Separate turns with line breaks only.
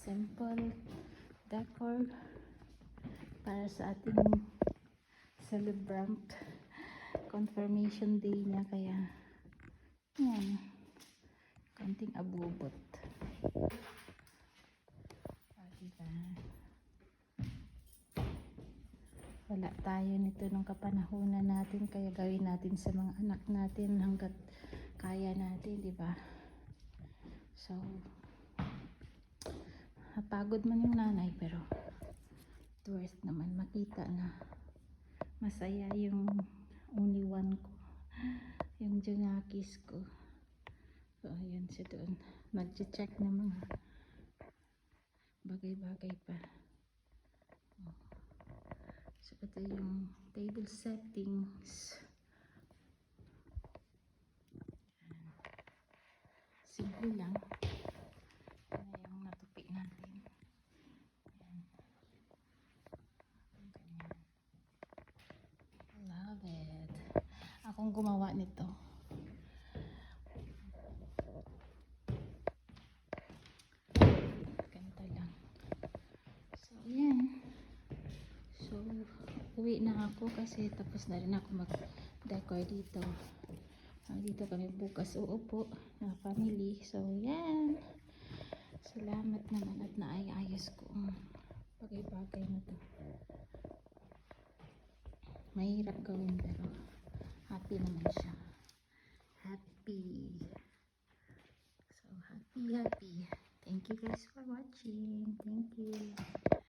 simple decor para sa ating celebrant confirmation day niya, kaya yan, konting abubot. Diba? Wala tayo nito nung kapanahunan natin, kaya gawin natin sa mga anak natin hanggat kaya natin, diba? So napagod man yung nanay, pero worth naman makita na masaya yung only one ko, yung Junakis ko. So ayan siya doon, nag-check ng mga bagay-bagay pa. So ito yung table settings, simple lang. Ano yung natupi natin. Love it. Akong gumawa nito. Ganito lang. So, yan. So, uwi na ako kasi tapos na rin ako mag-decor dito. Dito kami bukas uupo na family. So, yan. Salamat naman at naayos ko ang bagay-bagay na to. Mahirap gawin pero happy naman siya. Happy. So, happy. Thank you guys for watching. Thank you.